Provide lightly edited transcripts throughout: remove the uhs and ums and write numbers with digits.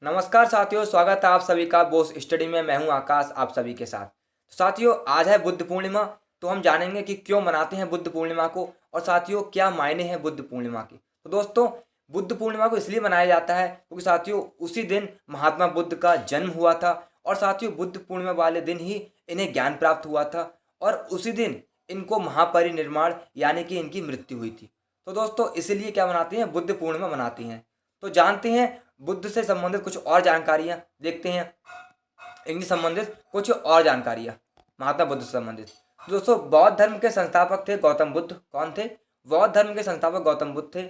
नमस्कार साथियों, स्वागत है आप सभी का बोस स्टडी में। मैं हूं आकाश आप सभी के साथ। तो साथियों, आज है बुद्ध पूर्णिमा। तो हम जानेंगे कि क्यों मनाते हैं बुद्ध पूर्णिमा को, और साथियों क्या मायने हैं बुद्ध पूर्णिमा के। तो दोस्तों, बुद्ध पूर्णिमा को इसलिए मनाया जाता है क्योंकि साथियों उसी दिन महात्मा बुद्ध का जन्म हुआ था, और साथियों बुद्ध पूर्णिमा वाले दिन ही इन्हें ज्ञान प्राप्त हुआ था, और उसी दिन इनको महापरिनिर्वाण यानी कि इनकी मृत्यु हुई थी। तो दोस्तों इसलिए क्या मनाते हैं, बुद्ध पूर्णिमा मनाते हैं। तो जानते हैं बुद्ध से संबंधित कुछ और जानकारियां, देखते हैं इनसे संबंधित कुछ और जानकारियां महात्मा बुद्ध से संबंधित। दोस्तों, बौद्ध धर्म के संस्थापक थे गौतम बुद्ध। कौन थे? बौद्ध धर्म के संस्थापक गौतम बुद्ध थे।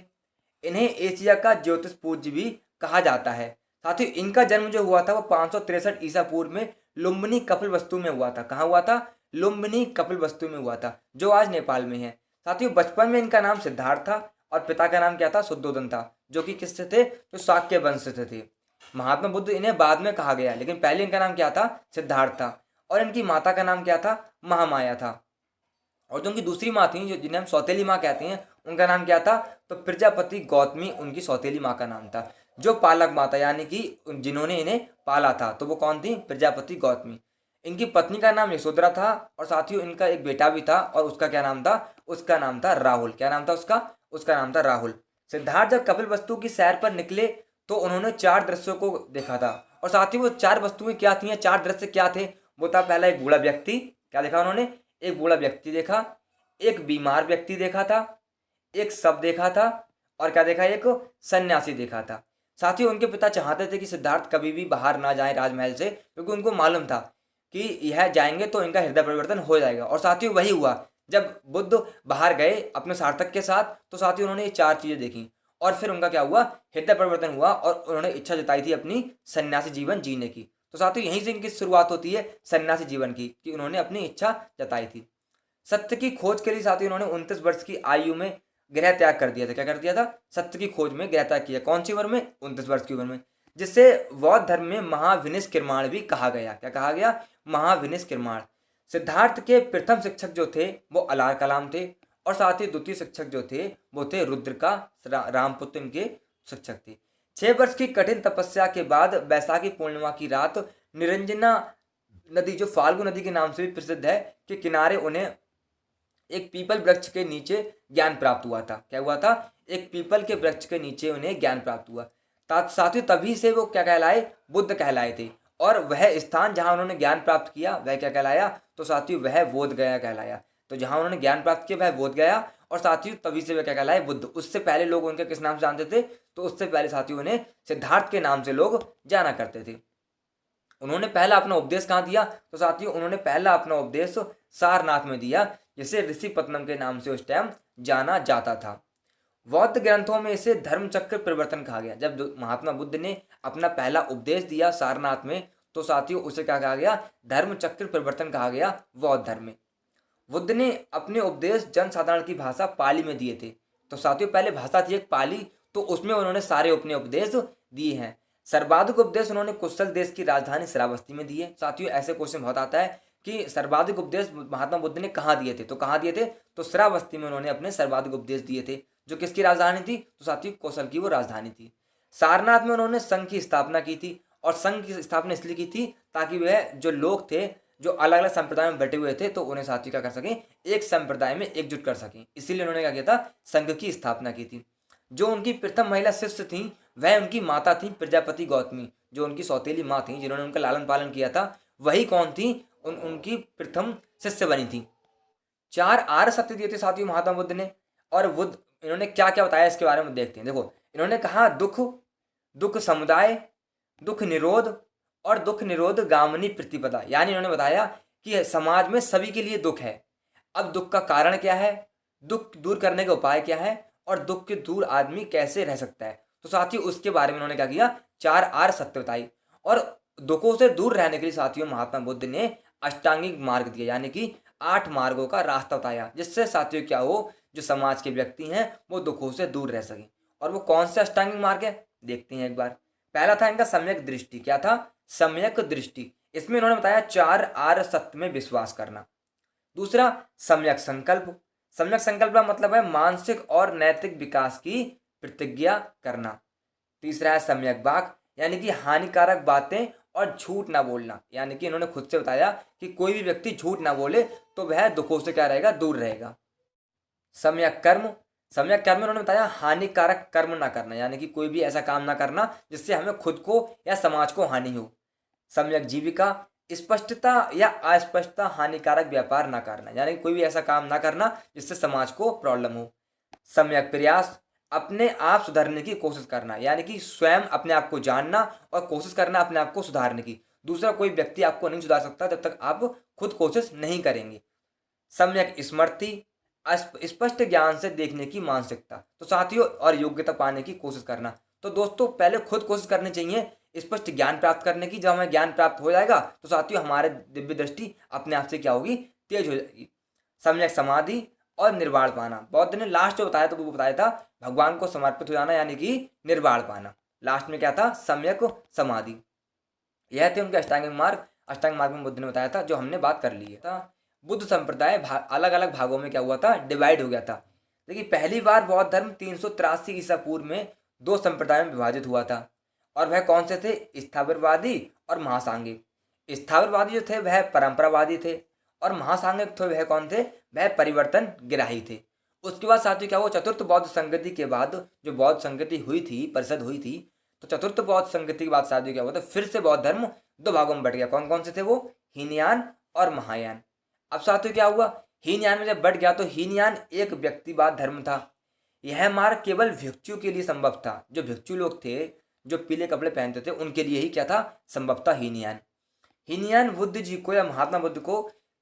इन्हें एशिया का ज्योतिष पूज्य भी कहा जाता है। साथ ही इनका जन्म जो हुआ था वो 563 ईसा पूर्व में लुम्बिनी कपिलवस्तु में हुआ था। कहाँ हुआ था? लुम्बिनी कपिलवस्तु में हुआ था, जो आज नेपाल में है। साथ ही बचपन में इनका नाम सिद्धार्थ था, और पिता का नाम क्या था? शुद्धोधन था, जो कि किससे थे? जो शाक्य वंश से थे। महात्मा बुद्ध इन्हें बाद में कहा गया, लेकिन पहले इनका नाम क्या था? सिद्धार्थ था। और इनकी माता का नाम क्या था? महामाया था। और जो उनकी दूसरी माँ थी, जो जिन्हें हम सौतेली माँ कहते हैं, उनका नाम क्या था? तो प्रजापति गौतमी उनकी सौतेली माँ का नाम था। जो पालक माँ था, यानी कि जिन्होंने इन्हें पाला था, तो वो कौन थी? प्रजापति गौतमी। इनकी पत्नी का नाम यशोधरा था, और साथ ही इनका एक बेटा भी था, और उसका क्या नाम था? उसका नाम था राहुल। क्या नाम था उसका? उसका नाम था राहुल। सिद्धार्थ जब कपिल वस्तु की सैर पर निकले तो उन्होंने 4 दृश्यों को देखा था, और साथ ही वो 4 वस्तुएं क्या थी, 4 दृश्य क्या थे? वो था, पहला एक बूढ़ा व्यक्ति। क्या देखा उन्होंने? एक बूढ़ा व्यक्ति देखा, एक बीमार व्यक्ति देखा था, एक शव देखा था, और क्या देखा? एक सन्यासी देखा था। साथ ही उनके पिता चाहते थे कि सिद्धार्थ कभी भी बाहर ना जाए राजमहल से, क्योंकि उनको मालूम था कि यह जाएंगे तो इनका हृदय परिवर्तन हो जाएगा। और साथ ही वही हुआ। जब बुद्ध बाहर गए अपने सार्थक के साथ, तो साथ ही उन्होंने ये 4 चीजें देखी, और फिर उनका क्या हुआ? हृदय परिवर्तन हुआ, और उन्होंने इच्छा जताई थी अपनी सन्यासी जीवन जीने की। तो साथ ही यहीं से इनकी शुरुआत होती है सन्यासी जीवन की, कि उन्होंने अपनी इच्छा जताई थी। सत्य की खोज के लिए साथ ही उन्होंने 29 वर्ष की आयु में गृह त्याग कर दिया था। क्या कर दिया था? सत्य की खोज में गृह त्याग किया। कौन सी उम्र में? 29 वर्ष की उम्र में, जिससे बौद्ध धर्म में महाविनिष्क्रियमाण भी कहा गया। क्या कहा गया? महाविनिष्क्रियमाण। सिद्धार्थ के प्रथम शिक्षक जो थे वो अलार कलाम थे, और साथ ही द्वितीय शिक्षक जो थे वो थे रुद्र का रामपुत्र इनके शिक्षक थे। 6 वर्ष की कठिन तपस्या के बाद बैसाखी पूर्णिमा की रात निरंजना नदी, जो फाल्गु नदी के नाम से भी प्रसिद्ध है, के किनारे उन्हें एक पीपल वृक्ष के नीचे ज्ञान प्राप्त हुआ था। क्या हुआ था? एक पीपल के वृक्ष के नीचे उन्हें ज्ञान प्राप्त हुआ। साथ ही तभी से वो क्या कहलाए? बुद्ध कहलाए थे। और वह स्थान जहां उन्होंने ज्ञान प्राप्त किया वह क्या कहलाया? तो साथियों वह बोध गया कहलाया। तो जहां उन्होंने ज्ञान प्राप्त किया वह बोध गया, और साथियों तभी से वह क्या कहलाए? बुद्ध। उससे पहले लोग उनके किस नाम से जानते थे? तो उससे पहले साथियों उन्हें सिद्धार्थ के नाम से लोग जाना करते थे। उन्होंने पहला अपना उपदेश कहाँ दिया? तो साथियों उन्होंने पहला अपना उपदेश सारनाथ में दिया, जिसे ऋषि पत्नम के नाम से उस टाइम जाना जाता था। बौद्ध ग्रंथों में इसे धर्म चक्र परिवर्तन कहा गया। जब महात्मा बुद्ध ने अपना पहला उपदेश दिया सारनाथ में, तो साथियों उसे क्या कहा गया? धर्म चक्र परिवर्तन कहा गया बौद्ध धर्म में। बुद्ध ने अपने उपदेश जनसाधारण की भाषा पाली में दिए थे। तो साथियों पहले भाषा थी एक पाली, तो उसमें उन्होंने सारे अपने उपदेश दिए हैं। सर्वाधिक उपदेश उन्होंने कुशल देश की राजधानी श्रावस्ती में दिए। साथियों ऐसे क्वेश्चन बहुत आता है कि सर्वाधिक उपदेश महात्मा बुद्ध ने कहाँ दिए थे? तो कहाँ दिए थे? तो श्रावस्ती में उन्होंने अपने सर्वाधिक उपदेश दिए थे, जो किसकी राजधानी थी? तो साथियों कौशल की वो राजधानी थी। सारनाथ में उन्होंने संघ की स्थापना की थी, और संघ की स्थापना इसलिए की थी ताकि वह जो लोग थे जो अलग अलग संप्रदाय में बैठे हुए थे, तो उन्हें साथियों क्या कर सकें? एक संप्रदाय में एकजुट कर सकें। इसीलिए उन्होंने क्या किया था? संघ की स्थापना की थी। जो उनकी प्रथम महिला शिष्य थी वह उनकी माता थी प्रजापति गौतमी, जो उनकी सौतेली माँ थी जिन्होंने उनका लालन पालन किया था। वही कौन थी? उनकी प्रथम शिष्य बनी थी। 4 आर्य सत्य दिए थे साथियों महात्मा बुद्ध ने। और बुद्ध इन्होंने क्या क्या बताया इसके बारे में देखते हैं। देखो, इन्होंने कहा दुख, दुख समुदाय, दुख निरोध, और दुख निरोध गामिनी प्रतिपदा। यानी इन्होंने बताया कि समाज में सभी के लिए दुख है। अब दुख का कारण क्या है, दुख दूर करने का उपाय क्या है, और दुख के दूर आदमी कैसे रह सकता है, तो साथियों उसके बारे में उन्होंने क्या किया? 4 आर्य सत्य बताई। और दुखों से दूर रहने के लिए साथियों महात्मा बुद्ध ने अष्टांगिक मार्ग दिया, यानी कि 8 मार्गों का रास्ता बताया, जिससे साथियों क्या हो? जो समाज के व्यक्ति हैं वो दुखों से दूर रह सके। और वो कौन से अष्टांगिक मार्ग है? देखते हैं एक बार। पहला था इनका सम्यक दृष्टि। क्या था? सम्यक दृष्टि। इसमें इन्होंने बताया 4 आर्य सत्य में विश्वास करना। दूसरा, सम्यक संकल्प। सम्यक संकल्प का मतलब है मानसिक और नैतिक विकास की प्रतिज्ञा करना। तीसरा है सम्यक वाक, यानी कि हानिकारक बातें और झूठ ना बोलना। यानी कि इन्होंने खुद से बताया कि कोई भी व्यक्ति झूठ ना बोले तो वह दुखों से क्या रहेगा, दूर रहेगा। सम्यक कर्म, सम्यक कर्म में उन्होंने बताया हानिकारक कर्म ना करना, यानी कि कोई भी ऐसा काम ना करना जिससे हमें खुद को या समाज को हानि हो। सम्यक जीविका, स्पष्टता या अस्पष्टता हानिकारक व्यापार ना करना, यानी कि कोई भी ऐसा काम ना करना जिससे समाज को प्रॉब्लम हो। सम्यक प्रयास, अपने आप सुधरने की कोशिश करना, यानी कि स्वयं अपने आप को जानना और कोशिश करना अपने आप को सुधारने की। दूसरा कोई व्यक्ति आपको नहीं सुधार सकता जब तक आप खुद कोशिश नहीं करेंगे। सम्यक स्मृति, स्पष्ट ज्ञान से देखने की मानसिकता, तो साथियों और योग्यता पाने की कोशिश करना। तो दोस्तों पहले खुद कोशिश करनी चाहिए स्पष्ट ज्ञान प्राप्त करने की। जब हमें ज्ञान प्राप्त हो जाएगा तो साथियों हमारे दिव्य दृष्टि अपने आप से क्या होगी, तेज हो जाएगी। सम्यक समाधि और निर्वाण पाना, बौद्ध ने लास्ट जो बताया तो वो बताया था भगवान को समर्पित हो जाना, यानी कि निर्वाण पाना। लास्ट में क्या था, सम्यक समाधि। यह थे उनके अष्टांगिक मार्ग। अष्टांग मार्ग में बुद्ध ने बताया था जो हमने बात कर ली है। बुद्ध संप्रदाय अलग अलग भागों में क्या हुआ था, डिवाइड हो गया था। देखिए पहली बार बौद्ध धर्म 383 ईसा पूर्व में दो संप्रदायों में विभाजित हुआ था, और वह कौन से थे, स्थावरवादी और महासांगिक। स्थावरवादी जो थे वह परंपरावादी थे, और महासांगिक थे वह कौन थे, वह परिवर्तन ग्राही थे। उसके बाद साथियों क्या हुआ, चतुर्थ बौद्ध संगति के बाद जो बौद्ध संगति हुई थी, परिषद हुई थी, तो चतुर्थ बौद्ध संगति के बाद साथियों क्या हुआ था, फिर से बौद्ध धर्म दो भागों में बट गया। कौन कौन से थे वो, हीनयान और महायान। अब साथियों क्या हुआ, हीनयान में जब बढ़ गया तो हीनयान एक व्यक्तिवाद धर्म था। यह मार्ग केवल भिक्षु के लिए संभव था। जो भिक्षु लोग थे जो पीले कपड़े पहनते थे उनके लिए ही क्या था, संभव था हीनयान। हीनयान बुद्ध जी को या महात्मा बुद्ध को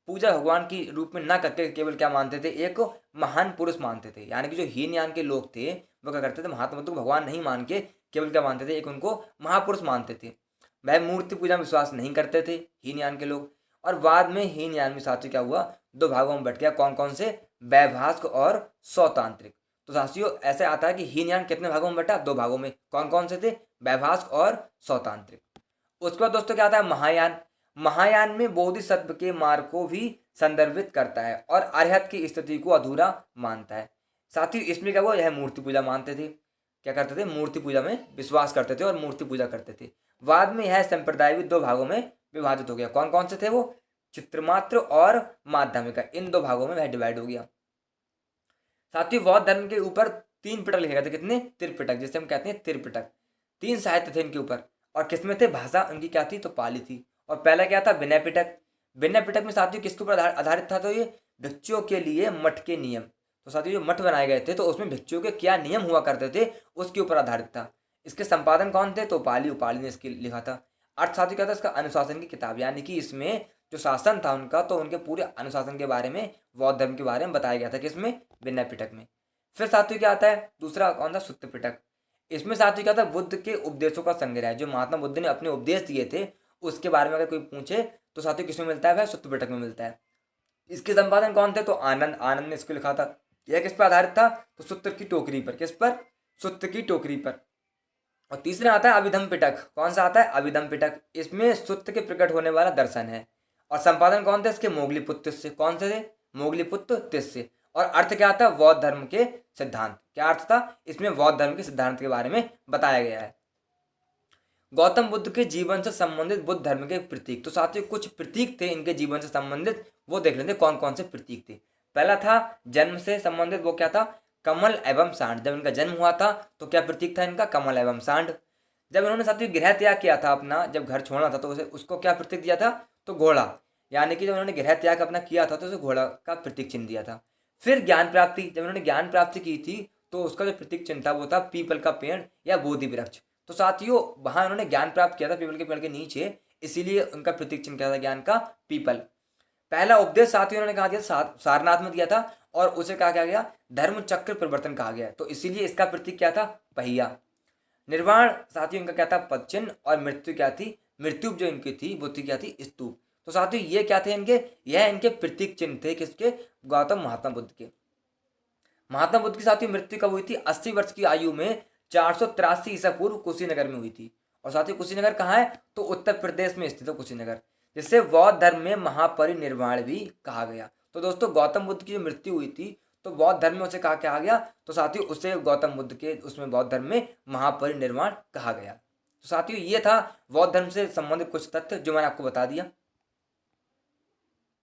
पूजा भगवान की रूप में ना करके केवल क्या मानते थे, एक महान पुरुष मानते थे। यानी कि जो हीनयान के लोग थे वो क्या करते थे, महात्मा बुद्ध को भगवान नहीं मान के केवल क्या मानते थे, एक उनको महापुरुष मानते थे। वह मूर्ति पूजा में विश्वास नहीं करते थे हीनयान के लोग। और बाद में हीनयान में साथियों क्या हुआ, दो भागों में बट गया। कौन कौन से, वैभाषिक और सौतांत्रिक। तो साथियों ऐसे आता है कि हीनयान कितने भागों में बटा, दो भागों में। कौन कौन से थे, वैभाषिक और सौतांत्रिक। उसके बाद दोस्तों क्या आता है, महायान। महायान में बोधिसत्व के मार्ग को भी संदर्भित करता है और अरहत की स्थिति को अधूरा मानता है। साथियों इसमें क्या हुआ, यह मूर्ति पूजा मानते थे, क्या करते थे, मूर्ति पूजा में विश्वास करते थे और मूर्ति पूजा करते थे। बाद में यह संप्रदाय भी दो भागों में विभाजित हो गया। कौन कौन से थे वो, चित्रमात्र और माध्यमिका, इन दो भागों में वह डिवाइड हो गया। साथियों बौद्ध धर्म के ऊपर तीन पिटक लिखे गए थे, कितने, त्रिपिटक, जिसे हम कहते हैं त्रिपिटक। तीन साहित्य थे इनके ऊपर, और किसमें थे, भाषा उनकी क्या थी, तो पाली थी। और पहला क्या था, विनय पिटक। विनय पिटक में साथियों किसके ऊपर आधारित था, तो ये भिक्षुओं के लिए मठ के नियम। तो साथियों जो मठ बनाए गए थे तो उसमें भिक्षुओं के क्या नियम हुआ करते थे उसके ऊपर आधारित था। इसके संपादन कौन थे, तो पाली, उपाली ने इसके लिखा था। अर्थ साथियों क्या था, इसका अनुशासन की किताब, यानी कि इसमें जो शासन था उनका, तो उनके पूरे अनुशासन के बारे में, बौद्ध धर्म के बारे में बताया गया था। किसमें, विनय पिटक में। फिर साथियों क्या आता है, दूसरा कौन था, सुत्त पिटक। इसमें साथियों क्या था, बुद्ध के उपदेशों का संग्रह, जो महात्मा बुद्ध ने अपने उपदेश दिए थे उसके बारे में अगर कोई पूछे तो साथियों किसमें मिलता है, वह सुत्त पिटक में मिलता है। इसके संपादन कौन थे, तो आनंद, आनंद ने इसको लिखा था। यह किस पर आधारित था, तो सूत्र की टोकरी पर। किस पर, सूत्र की टोकरी पर। और तीसरा आता है अभिधम पिटक। कौन सा आता है, अभिधम पिटक। इसमें सूत्र के प्रकट होने वाला दर्शन है। और संपादन कौन थे इसके, मोगलीपुत्र से। कौन से थे, मोगलीपुत्र से। और अर्थ क्या था, बौद्ध धर्म के सिद्धांत। क्या अर्थ था, इसमें बौद्ध धर्म के सिद्धांत के बारे में बताया गया है। गौतम बुद्ध के जीवन से संबंधित बुद्ध धर्म के प्रतीक। तो साथियों कुछ प्रतीक थे इनके जीवन से संबंधित, वो देख लेते कौन कौन से प्रतीक थे। पहला था जन्म से संबंधित, वो क्या था, कमल एवं सांड। जब इनका जन्म हुआ था तो क्या प्रतीक था इनका, कमल एवं सांड। जब इन्होंने साथियों गृह त्याग किया था अपना, जब घर छोड़ना था तो उसे उसको क्या प्रतीक दिया था, तो घोड़ा। यानी कि जब उन्होंने गृह त्याग अपना किया था तो उसे घोड़ा का प्रतीक चिन्ह दिया था। फिर ज्ञान प्राप्ति, जब उन्होंने ज्ञान प्राप्ति की थी तो उसका जो प्रतीक चिन्ह था वो था पीपल का पेड़ या बोधि वृक्ष। तो साथियों वहां उन्होंने ज्ञान प्राप्त किया था पीपल के पेड़ के नीचे, इसीलिए उनका प्रतीक चिन्ह क्या था, ज्ञान का पीपल। पहला उपदेश साथियों उन्होंने कहा दिया सारनाथ में दिया था, और उसे कहा क्या गया, धर्म चक्र परिवर्तन कहा गया। तो इसीलिए इसका प्रतीक क्या था, पहिया। निर्वाण साथियों इनका क्या था, पद चिन्ह। और मृत्यु क्या थी, मृत्यु जो इनकी थी वो थी क्या थी, स्तूप। तो साथियों ये क्या थे इनके, यह इनके प्रतीक चिन्ह थे किसके, गौतम महात्मा बुद्ध के। महात्मा बुद्ध की साथियों मृत्यु कब हुई थी, 80 वर्ष की आयु में 483 ईसा पूर्व कुशीनगर में हुई थी। और साथियों कुशीनगर कहाँ है, तो उत्तर प्रदेश में स्थित है कुशीनगर, जिसे बौद्ध धर्म में महापरिनिर्वाण भी कहा गया। तो दोस्तों गौतम बुद्ध की जो मृत्यु हुई थी तो बौद्ध धर्म में उसे कहा क्या गया, तो साथियों उसे गौतम बुद्ध के उसमें बौद्ध धर्म में महापरिनिर्वाण कहा गया। तो साथियों ये था बौद्ध धर्म से संबंधित कुछ तथ्य जो मैंने आपको बता दिया।